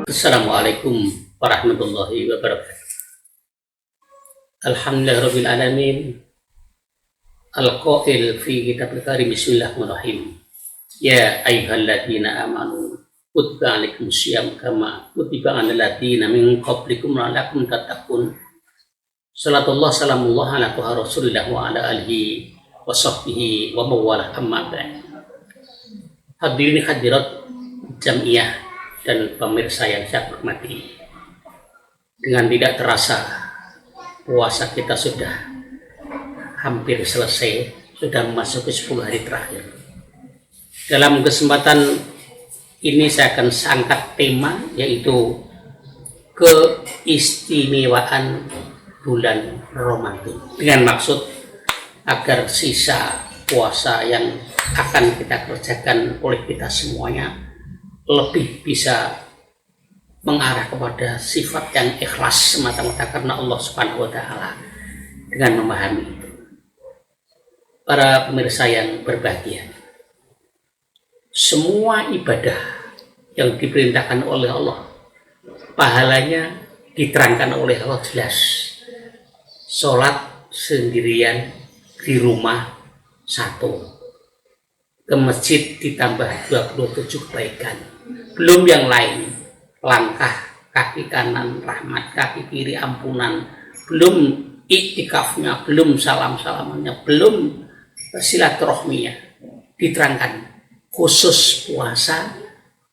Assalamualaikum warahmatullahi wabarakatuh. Alhamdulillahirabbil alamin. Al-qail fi kitabil karim bismillahirrahmanirrahim. Ya ayyuhalladzina amanu kutiba alaikumus syiyam kama kutiba alal ladzina min qablikum la'allakum tattaqun. Salatullah salamullah ala rasulillah wa ala alihi wa sahbihi wa mawalah amma ba'd. Hadirin hadirat jamiah dan pemirsa yang saya hormati, dengan tidak terasa puasa kita sudah hampir selesai, sudah memasuki 10 hari terakhir. Dalam kesempatan ini saya akan angkat tema, yaitu keistimewaan bulan Ramadan, dengan maksud agar sisa puasa yang akan kita kerjakan oleh kita semuanya lebih bisa mengarah kepada sifat yang ikhlas semata-mata karena Allah Subhanahu wa Ta'ala. Dengan memahami itu, para pemirsa yang berbahagia, semua ibadah yang diperintahkan oleh Allah, pahalanya diterangkan oleh Allah jelas. Sholat sendirian di rumah 1, ke masjid ditambah 27 kebaikan, belum yang lain, langkah kaki kanan rahmat, kaki kiri ampunan, belum iktikafnya, belum salam-salamannya, belum silaturahminya, diterangkan. Khusus puasa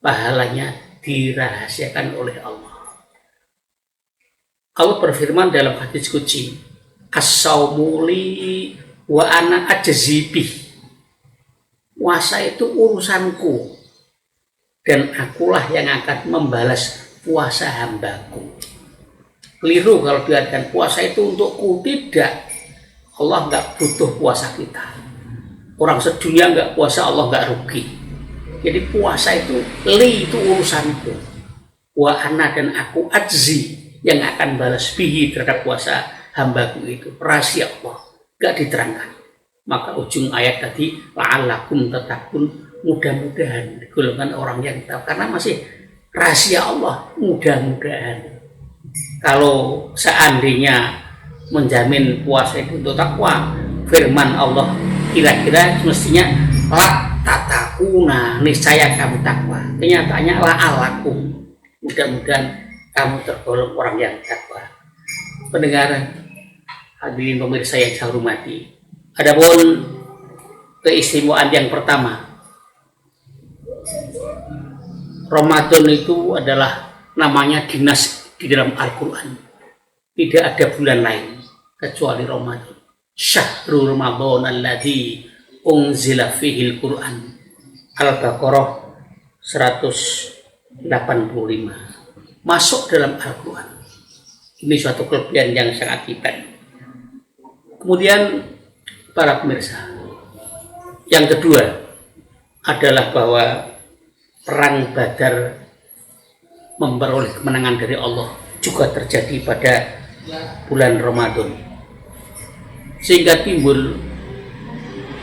pahalanya dirahasiakan oleh Allah. Allah berfirman dalam hadis qudsi, as-saumu li wa ana ajzi bih. Puasa itu urusanku dan akulah yang akan membalas puasa hambaku. Keliru kalau diartikan puasa itu untukku. Tidak. Allah nggak butuh puasa kita. Orang sedunia nggak puasa, Allah nggak rugi. Jadi puasa itu itu urusanku. Wa ana dan aku ajzi, yang akan balas bihi terhadap puasa hambaku itu. Rahasia Allah, nggak diterangkan. Maka ujung ayat tadi, la'allakum tattaqun, mudah-mudahan digolongkan orang yang tahu, karena masih rahasia Allah. Mudah-mudahan. Kalau seandainya menjamin puasa itu untuk takwa, firman Allah kira-kira mestinya la tatakuna, niscaya kamu takwa. Kenyataannya la'allakum, mudah-mudahan kamu tergolong orang yang takwa. Pendengar, hadirin pemirsa yang saya hormati, adapun keistimewaan yang pertama, Ramadan itu adalah namanya dinas di dalam Al-Quran. Tidak ada bulan lain kecuali Ramadan. Syahrul Ramadan alladzi unzila fihil Quran. Al-Baqarah 185. Masuk dalam Al-Quran. Ini suatu kelebihan yang sangat hebat. Kemudian para pemirsa, yang kedua adalah bahwa perang Badar memperoleh kemenangan dari Allah juga terjadi pada bulan Ramadan, sehingga timbul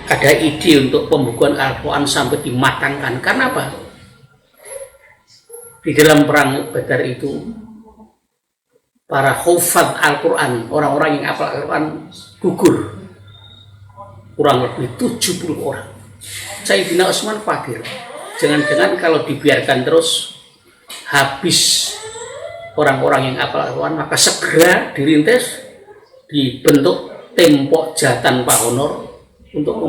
ada ide untuk pembukuan Al-Quran sampai dimatangkan. Karena apa? Di dalam perang Badar itu para hufadz Al-Quran, orang-orang yang hafal Al-Quran, gugur kurang lebih 70 orang. Sayyidina Utsman khawatir, jangan-jangan kalau dibiarkan terus habis orang-orang yang hafal Al-Quran, maka segera dirintis, dibentuk tembok jatan Pak Honor untuk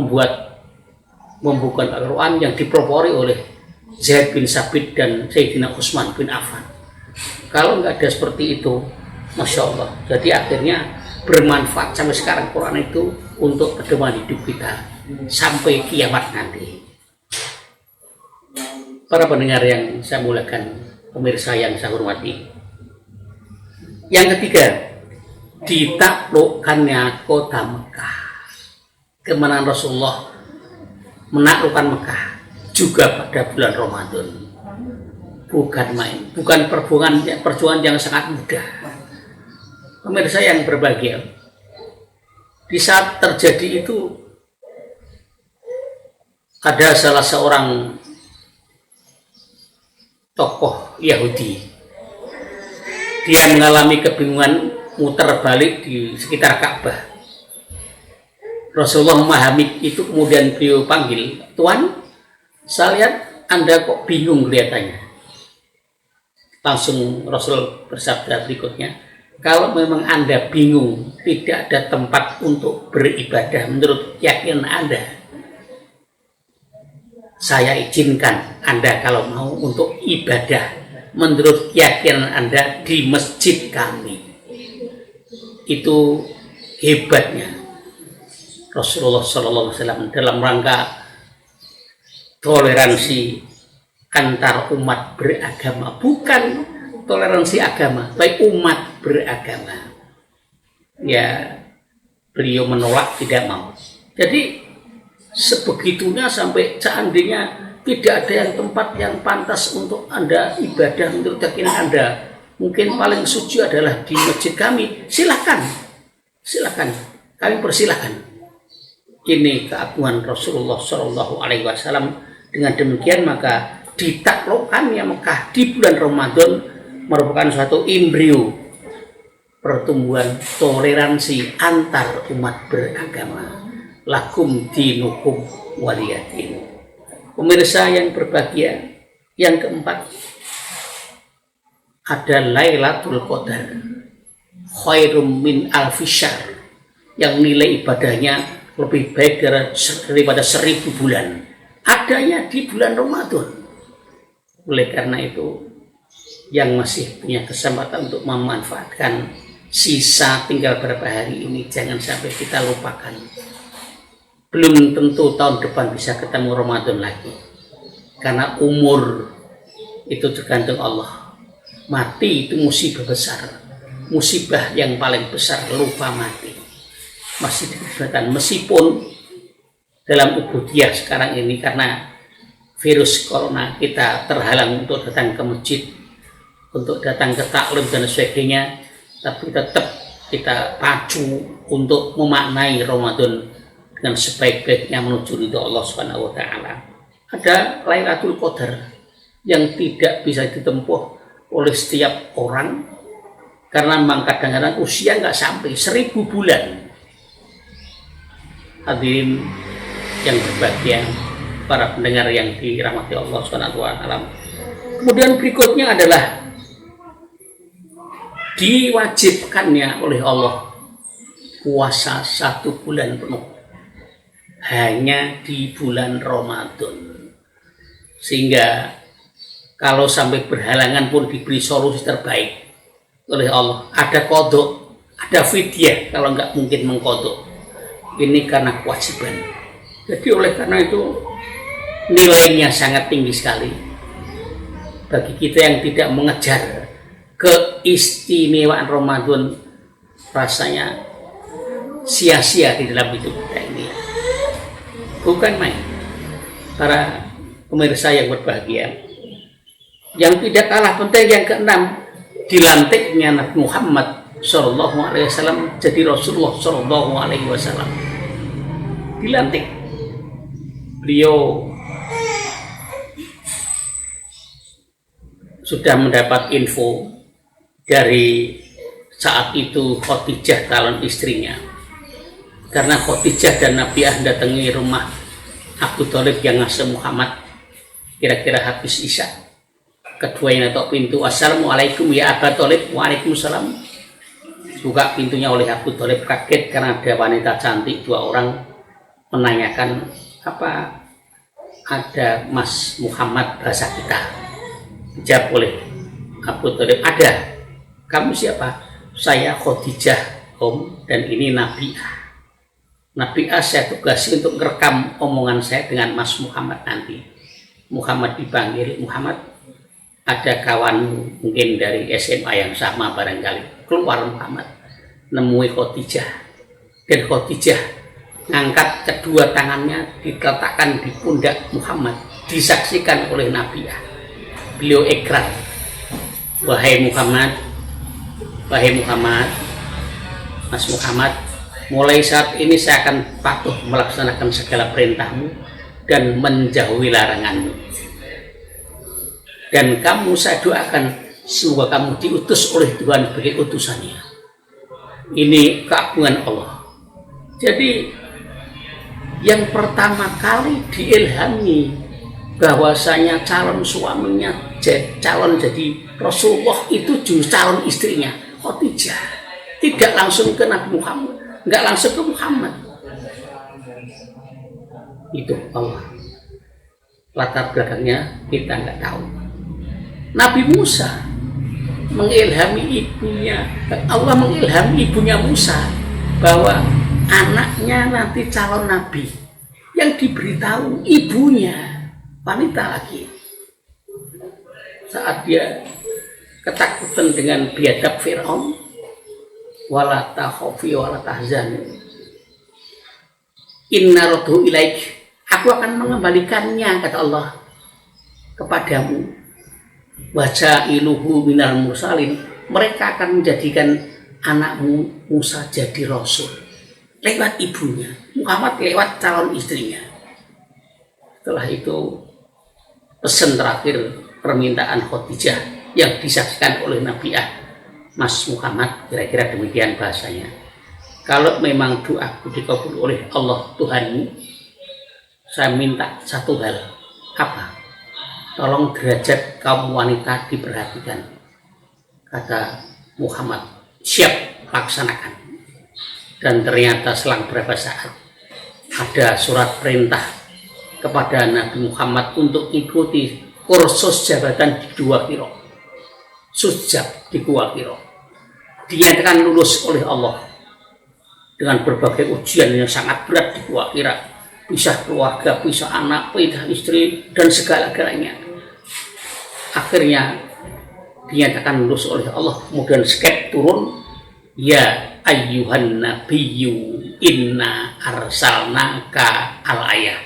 membuka Al-Quran yang dipelopori oleh Zaid bin Sabit dan Sayyidina Utsman bin Affan. Kalau nggak ada seperti itu, Masya Allah, jadi akhirnya bermanfaat sampai sekarang Quran itu untuk pedoman hidup kita sampai kiamat nanti. Para pendengar yang saya muliakan, pemirsa yang saya hormati, yang ketiga, ditaklukkannya kota Mekah. Kemenangan Rasulullah menaklukkan Mekah juga pada bulan Ramadan. Bukan main, bukan perjuangan yang sangat mudah. Pemirsa yang berbahagia, di saat terjadi itu ada salah seorang tokoh Yahudi dia mengalami kebingungan muter balik di sekitar Ka'bah. Rasulullah memahami itu, kemudian beliau panggil, "Tuan, saya lihat Anda kok bingung kelihatannya." Langsung Rasul bersabda berikutnya, "Kalau memang Anda bingung, tidak ada tempat untuk beribadah menurut keyakinan Anda, saya izinkan Anda kalau mau untuk ibadah menurut keyakinan Anda di masjid kami." Itu hebatnya Rasulullah SAW dalam rangka toleransi antar umat beragama, bukan toleransi agama, baik umat beragama. Ya, beliau menolak, tidak mau. Jadi sebegitunya sampai seandainya tidak ada yang tempat yang pantas untuk Anda ibadah menurut keyakinan Anda, mungkin paling suci adalah di masjid kami. Silakan, kami persilahkan. Ini keagungan Rasulullah Shallallahu Alaihi Wasallam. Dengan demikian maka ditaklukkannya Mekah di bulan Ramadan merupakan suatu embrio pertumbuhan toleransi antar umat beragama. Lakum dinukum waliyadin. Pemirsa yang berbahagia, yang keempat ada Lailatul Qadar khairum min alfi syahr, yang nilai ibadahnya lebih baik daripada 1000 bulan, adanya di bulan Ramadan. Oleh karena itu, yang masih punya kesempatan untuk memanfaatkan sisa tinggal berapa hari ini, jangan sampai kita lupakan. Belum tentu tahun depan bisa ketemu Ramadan lagi, karena umur itu tergantung Allah. Mati itu musibah besar, musibah yang paling besar, lupa mati. Masih dikatakan, meskipun dalam ubudiyah sekarang ini karena virus corona kita terhalang untuk datang ke masjid, untuk datang ke taklim dan sebagainya, tapi tetap kita pacu untuk memaknai Ramadan dengan sebaik-baiknya menuju ridho Allah Subhanahu wa taala. Ada Lailatul Qadar yang tidak bisa ditempuh oleh setiap orang karena memang kadang-kadang usia nggak sampai 1000 bulan. Hadirin yang berbahagia, para pendengar yang dirahmati Allah Subhanahu wa taala. Kemudian berikutnya adalah diwajibkannya oleh Allah puasa 1 bulan penuh hanya di bulan Ramadan, sehingga kalau sampai berhalangan pun diberi solusi terbaik oleh Allah. Ada kodok, ada fidyah kalau nggak mungkin mengkodok. Ini karena kewajiban. Jadi oleh karena itu nilainya sangat tinggi sekali bagi kita yang tidak mengejar keistimewaan Ramadan. Rasanya sia-sia di dalam hidup kita ini. Bukan main. Para pemirsa yang berbahagia, yang tidak kalah penting, yang keenam, dilantiknya Nabi Muhammad Sallallahu Alaihi Wasallam jadi Rasulullah Sallallahu Alaihi Wasallam. Dilantik, beliau sudah mendapat info dari saat itu Khadijah, calon istrinya, karena Khadijah dan Nabi datangi rumah Abu Thalib yang ngasih Muhammad kira-kira habis Isya. Keduanya ngetok pintu, "Assalamualaikum ya Abu Thalib." "Waalaikumsalam." Buka pintunya oleh Abu Thalib, kaget karena ada wanita cantik 2 orang menanyakan, "Apa ada Mas Muhammad bahasa kita?" Dijawab oleh Abu Thalib, "Ada." "Kamu siapa?" "Saya Khadijah, Om, dan ini Nabi A. Nabi A saya tugasi untuk merekam omongan saya dengan Mas Muhammad nanti." Muhammad dipanggil, "Muhammad, ada kawan mungkin dari SMA yang sama barangkali." Keluar Muhammad, nemui Khadijah, dan Khadijah ngangkat kedua tangannya, diletakkan di pundak Muhammad, disaksikan oleh Nabi A. Beliau ikrar, "Wahai Muhammad, Mas Muhammad, mulai saat ini saya akan patuh melaksanakan segala perintahmu dan menjauhi laranganmu. Dan kamu saya doakan semoga kamu diutus oleh Tuhan sebagai utusannya. Ini keagungan Allah. Jadi yang pertama kali diilhami bahwasanya calon suaminya calon jadi Rasulullah itu justru calon istrinya Khadijah, tidak langsung ke Nabi Muhammad, nggak langsung ke Muhammad. Itu Allah, latar belakangnya kita nggak tahu. Nabi Musa mengilhami ibunya, Allah mengilhami ibunya Musa bahwa anaknya nanti calon nabi, yang diberitahu ibunya wanita lagi. Saat dia ketakutan dengan biadab Fir'aun, wala takhafi wala tahzani inna radhu ilaik, aku akan mengembalikannya, kata Allah, kepadamu. Baca iluhu minal mursalin, mereka akan menjadikan anakmu Musa jadi rasul lewat ibunya, Muhammad lewat calon istrinya. Setelah itu pesan terakhir permintaan Khadijah yang disaksikan oleh Nabi Mas Muhammad, kira-kira demikian bahasanya. Kalau memang doaku dikabul oleh Allah Tuhanmu, saya minta satu hal. Apa? Tolong derajat kaum wanita diperhatikan, kata Muhammad. Siap, laksanakan. Dan ternyata selang beberapa saat ada surat perintah kepada Nabi Muhammad untuk ikuti kursus jabatan di Gua Hira, sujab di Gua Hira. Dinyatakan lulus oleh Allah dengan berbagai ujian yang sangat berat di Gua Hira, pisah keluarga, pisah anak, pisah istri, dan segala-galanya. Akhirnya dinyatakan lulus oleh Allah. Kemudian skep turun, ya ayyuhan nabiyyu inna arsalnaka al-ayah.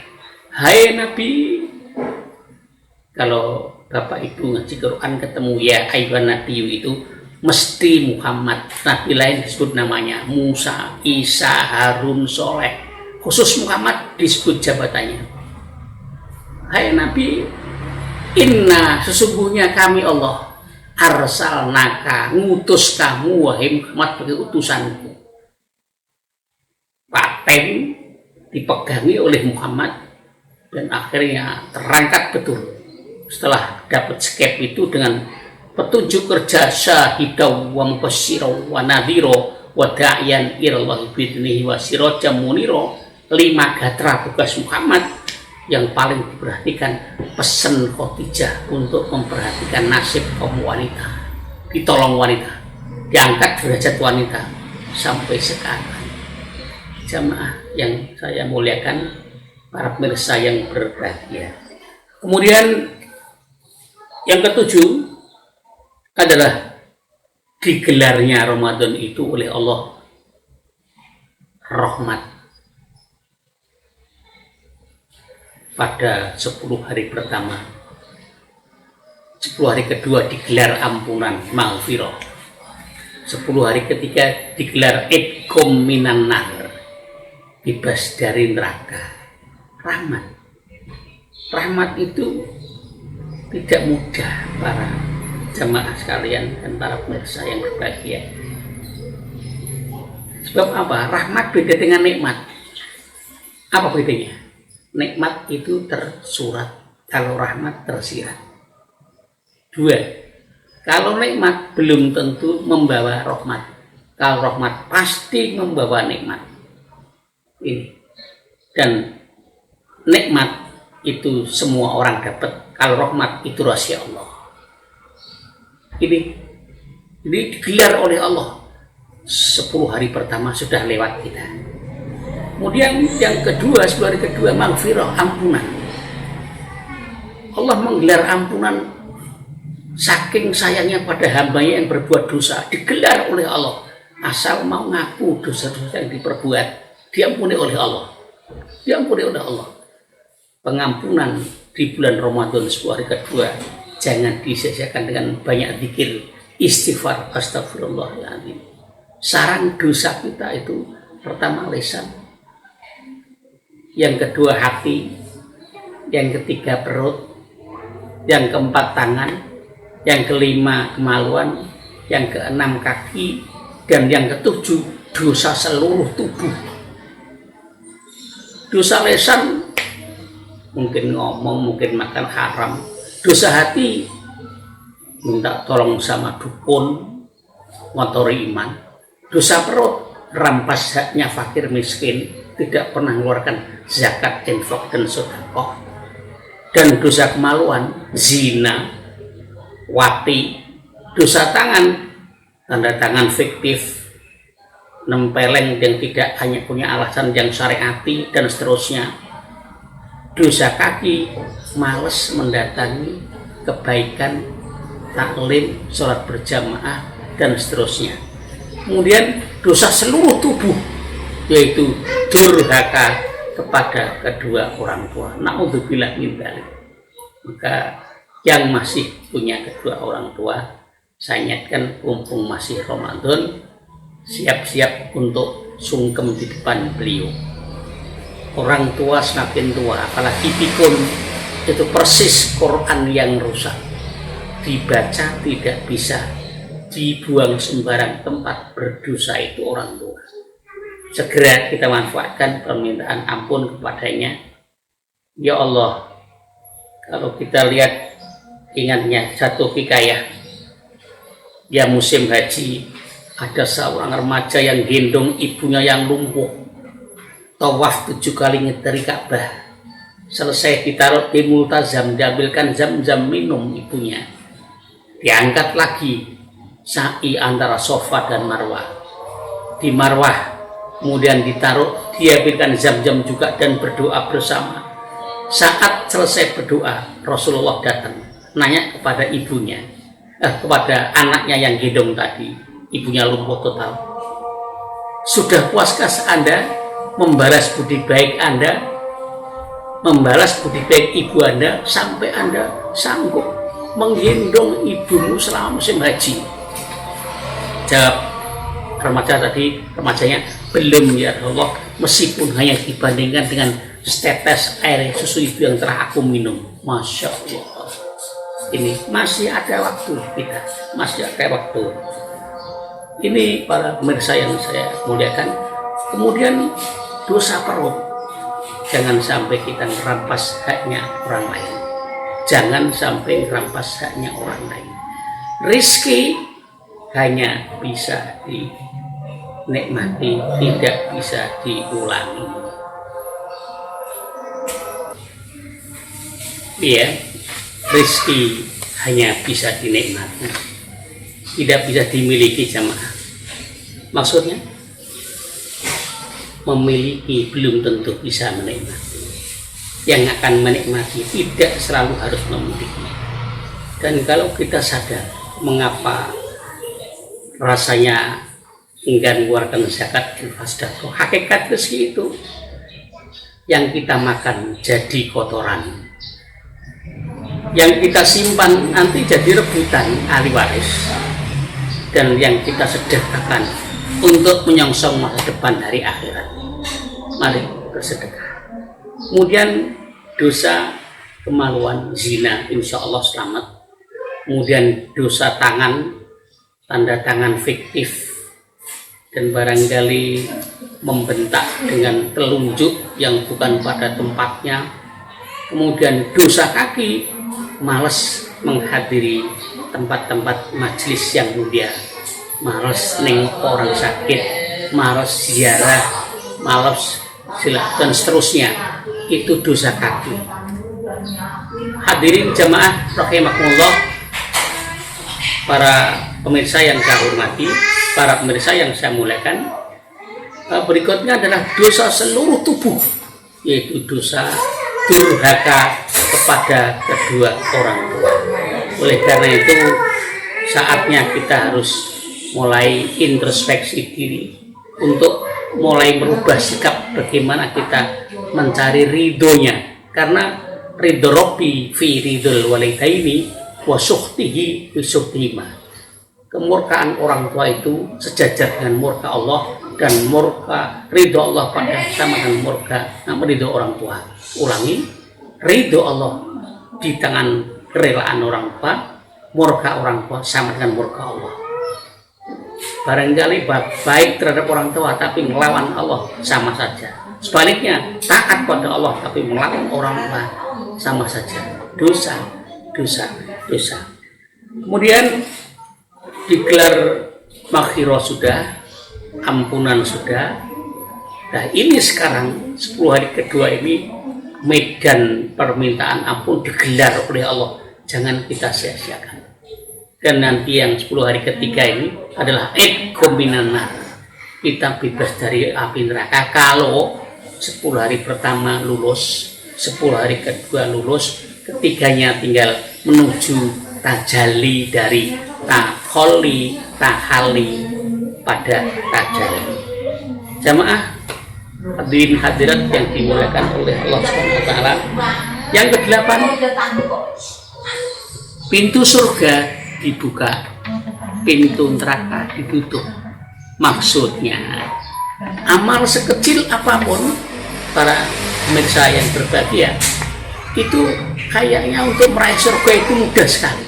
Hai Nabi, kalau Bapak Ibu ngaji Quran ketemu ya ayyuhan nabiyyu itu mesti Muhammad. Nabi lain disebut namanya Musa, Isa, Harun, Soleh. Khusus Muhammad disebut jabatannya. Hai Nabi, inna sesungguhnya kami Allah arsalnaka, ngutus kamu wahai Muhammad sebagai utusanku. Paten dipegangi oleh Muhammad dan akhirnya terangkat betul. Setelah dapat skep itu dengan petunjuk kerja syahidaw wa mubasyiraw wa nadhiro wa da'iyan ilallahi bi'idnihi wa sirajan muniro, 5 gatra tugas Muhammad. Yang paling diperhatikan pesan Khadijah untuk memperhatikan nasib kaum wanita, ditolong wanita, diangkat derajat wanita sampai sekarang. Jamaah yang saya muliakan, para pemirsa yang berbahagia. Kemudian yang ketujuh adalah digelarnya Ramadan itu oleh Allah rahmat. Pada 10 hari pertama, 10 hari kedua digelar ampunan maghfirah, 10 hari ketiga digelar idqum minan nar, bebas dari neraka. Rahmat itu tidak mudah para jamaah sekalian dan para pemirsa yang berbahagia. Sebab apa? Rahmat beda dengan nikmat. Apa bedanya? Nikmat itu tersurat, kalau rahmat tersirat. 2. Kalau nikmat belum tentu membawa rahmat. Kalau rahmat pasti membawa nikmat. Ini. Dan nikmat itu semua orang dapat. Kalau rahmat itu rahasia Allah. Ini digelar oleh Allah. 10 hari pertama sudah lewat kita. Kemudian yang kedua, 10 hari kedua maghfirah, ampunan. Allah menggelar ampunan saking sayangnya pada hambanya yang berbuat dosa, digelar oleh Allah. Asal mau ngaku dosa-dosa yang diperbuat, diampuni oleh Allah. Diampuni oleh Allah. Pengampunan di bulan Ramadan 10 hari kedua jangan disia-siakan dengan banyak zikir, istighfar, astagfirullahaladzim. Sarang dosa kita itu pertama lisan, yang kedua hati, yang ketiga perut, yang keempat tangan, yang kelima kemaluan, yang keenam kaki, dan yang ketujuh dosa seluruh tubuh. Dosa lisan mungkin ngomong, mungkin makan haram. Dosa hati minta tolong sama dukun, ngotori iman. Dosa perut rampas haknya fakir miskin, tidak pernah mengeluarkan zakat, infak, dan sedekah. Dan dosa kemaluan zina, wati. Dosa tangan, tanda tangan fiktif, nempeleng yang tidak hanya punya alasan yang syariati, dan seterusnya. Dosa kaki, males mendatangi kebaikan, taklim, sholat berjamaah, dan seterusnya. Kemudian dosa seluruh tubuh, yaitu durhaka kepada kedua orang tua. Na'udzubillah min dzalik. Maka yang masih punya kedua orang tua, saya ingatkan, mumpung masih Ramadan, siap-siap untuk sungkem di depan beliau. Orang tua semakin tua, apalagi pikun, itu persis Quran yang rusak. Dibaca tidak bisa, dibuang sembarang tempat, berdosa itu orang tua. Segera kita manfaatkan permintaan ampun kepadanya. Ya Allah, kalau kita lihat, ingatnya satu hikayah, ya musim haji, ada seorang remaja yang gendong ibunya yang lumpuh, tawaf 7 kali ngiteri Ka'bah. Selesai ditaruh di multazam, diambilkan zam-zam minum ibunya, diangkat lagi, sa'i antara Sofa dan Marwah. Di Marwah kemudian ditaruh, diambilkan zam-zam juga, dan berdoa bersama. Saat selesai berdoa, Rasulullah datang, nanya kepada ibunya, kepada anaknya yang gendong tadi, ibunya lumpuh total, sudah puaskah Anda membalas budi baik Anda, membalas budi baik ibu Anda, sampai Anda sanggup menggendong ibumu selama musim haji? Jawab remajanya, belum ya Allah, meskipun hanya dibandingkan dengan setetes air susu ibu yang telah aku minum. Masya Allah, ini masih ada waktu, kita masih ada waktu. Ini para pemirsa yang saya muliakan. Kemudian dosa perut, jangan sampai kita merampas haknya orang lain, jangan sampai merampas haknya orang lain. Rizki hanya bisa dinikmati, tidak bisa diulangi. Iya, rizki hanya bisa dinikmati, tidak bisa dimiliki jamaah. Maksudnya, memiliki belum tentu bisa menikmati. Yang akan menikmati tidak selalu harus memiliki. Dan kalau kita sadar mengapa rasanya enggan mengeluarkan zakat infak, hakikat rezeki itu yang kita makan jadi kotoran, yang kita simpan nanti jadi rebutan ahli waris, dan yang kita sedekahkan untuk menyongsong masa depan hari akhirat. Mari bersedekah. Kemudian dosa kemaluan, zina, insya Allah selamat. Kemudian dosa tangan, tanda tangan fiktif, dan barangkali membentak dengan telunjuk yang bukan pada tempatnya. Kemudian dosa kaki, malas menghadiri tempat-tempat majelis yang mulia, malas nengok orang sakit, malas ziarah, malas silah, dan seterusnya. Itu dosa kaki. Hadirin jamaah rahimakumullah, para pemirsa yang saya hormati, para pemirsa yang saya muliakan, berikutnya adalah dosa seluruh tubuh, yaitu dosa durhaka kepada kedua orang tua. Oleh karena itu, saatnya kita harus mulai introspeksi diri untuk mulai merubah sikap bagaimana kita mencari ridhonya, karena ridho Rabbi fi ridhol walidaini wa sukhtihi fi sukhtima. Kemurkaan orang tua itu sejajar dengan murka Allah, dan murka ridho Allah pada sama dengan murka ridho orang tua. Ulangi, ridho Allah di tangan kerelaan orang tua, murka orang tua sama dengan murka Allah. Barangkali baik terhadap orang tua tapi melawan Allah sama saja. Sebaliknya taat pada Allah tapi melawan orang tua sama saja. Dosa. Kemudian digelar maghfirah sudah, ampunan sudah. Nah ini sekarang 10 hari kedua ini medan permintaan ampun digelar oleh Allah. Jangan kita sia-siakan. Dan nanti yang 10 hari ketiga ini adalah ekominana. Kita bebas dari api neraka kalau 10 hari pertama lulus, 10 hari kedua lulus, ketiganya tinggal menuju tajalli dari taholi pada tajalli. Jamaah hadirin hadirat yang dimuliakan oleh Allah Subhanahu wa taala. Yang ke-8, pintu surga dibuka, pintu neraka ditutup. Maksudnya amal sekecil apapun para pemirsa yang berbahagia itu kayaknya untuk meraih surga itu mudah sekali.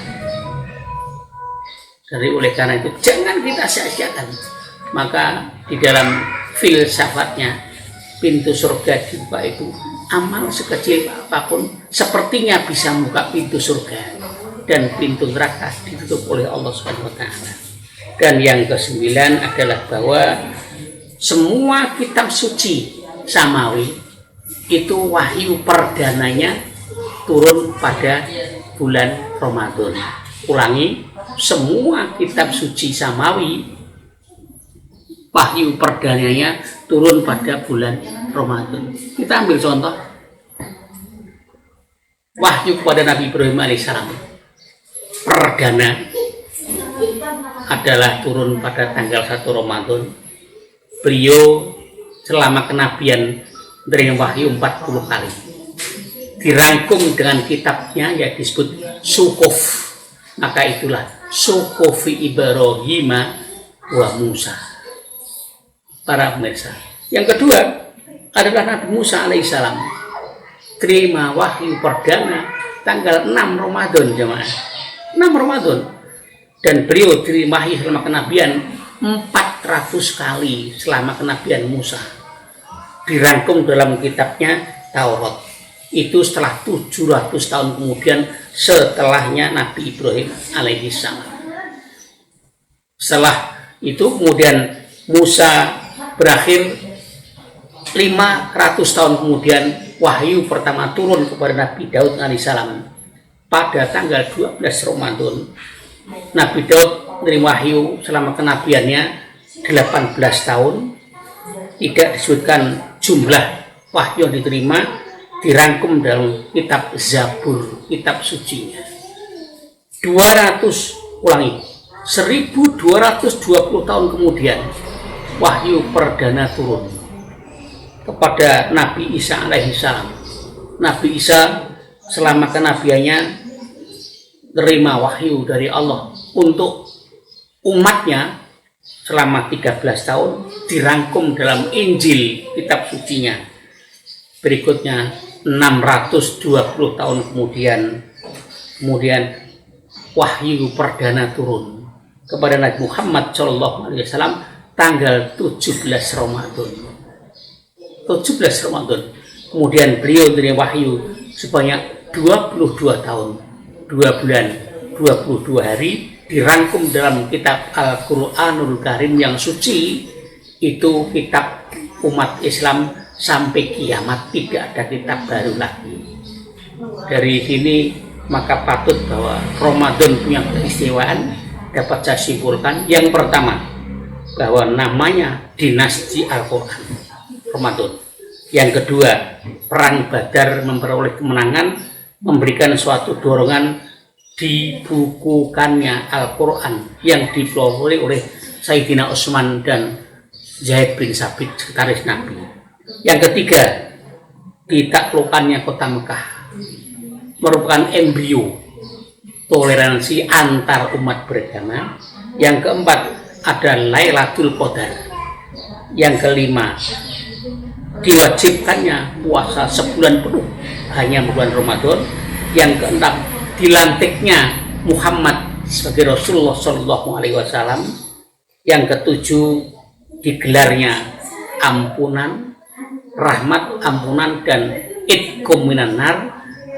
Jadi oleh karena itu jangan kita sia-siakan. Maka di dalam filsafatnya pintu surga dibuka itu amal sekecil apapun sepertinya bisa membuka pintu surga. Dan pintu neraka ditutup oleh Allah Subhanahu wa taala. Dan yang ke-9 adalah bahwa semua kitab suci samawi itu wahyu perdananya turun pada bulan Ramadan. Ulangi, semua kitab suci samawi wahyu perdananya turun pada bulan Ramadan. Kita ambil contoh wahyu kepada Nabi Ibrahim alaihissalam. Perdana adalah turun pada tanggal 1 Ramadan. Beliau selama kenabian menerima wahyu 40 kali. Dirangkum dengan kitabnya yang disebut Suhuf. Maka itulah Suhufi Ibrahim wa Musa. Para pemirsa. Yang kedua adalah Nabi Musa alaihissalam. Terima wahyu perdana tanggal 6 Ramadan jemaah. 6 Ramadan. Dan beliau terima wahyu selama kenabian 400 kali selama kenabian Musa. Dirangkum dalam kitabnya Taurat. Itu setelah 700 tahun kemudian setelahnya Nabi Ibrahim alaihissalam. Setelah itu kemudian Musa berakhir 500 tahun kemudian wahyu pertama turun kepada Nabi Daud alaihissalam. Pada tanggal 12 Ramadan, Nabi Daud menerima wahyu selama kenabiannya 18 tahun. Tidak disebutkan jumlah wahyu yang diterima, dirangkum dalam kitab Zabur, kitab sucinya. 1220 tahun kemudian wahyu perdana turun kepada Nabi Isa alaihissalam. Nabi Isa selama kenabiannya terima wahyu dari Allah untuk umatnya selama 13 tahun, dirangkum dalam Injil kitab sucinya. Berikutnya 620 tahun kemudian wahyu perdana turun kepada Nabi Muhammad SAW tanggal 17 Ramadan. 17 Ramadan. Kemudian beliau menerima wahyu sebanyak 22 tahun, 2 bulan, 22 hari, dirangkum dalam kitab Al-Quranul Karim yang suci. Itu kitab umat Islam sampai kiamat, tidak ada kitab baru lagi. Dari sini maka patut bahwa Ramadan punya keistimewaan dapat saya simpulkan. Yang pertama, bahwa namanya dinasti Al-Quran, Ramadan. Yang kedua, perang Badar memperoleh kemenangan, memberikan suatu dorongan dibukukannya Al-Quran yang dipelopori oleh Sayyidina Utsman dan Zaid bin Sabit, sekretaris Nabi. Yang ketiga, ditaklukkannya kota Mekah merupakan embrio toleransi antar umat beragama. Yang keempat, ada Lailatul Qadar. Yang kelima, diwajibkannya puasa sebulan penuh hanya bulan Ramadan. Yang keenam, dilantiknya Muhammad sebagai Rasulullah Shallallahu Alaihi Wasallam. Yang ketujuh, digelarnya ampunan, rahmat, ampunan, dan itqum minan nar.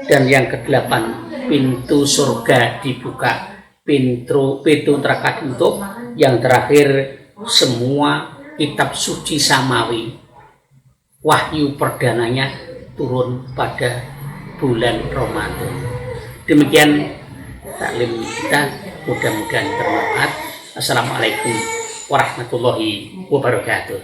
Dan yang kedelapan, pintu surga dibuka, pintu neraka ditutup. Yang terakhir, semua kitab suci samawi, wahyu perdananya turun pada bulan Ramadan. Demikian taklim kita, mudah-mudahan bermanfaat. Assalamualaikum warahmatullahi wabarakatuh.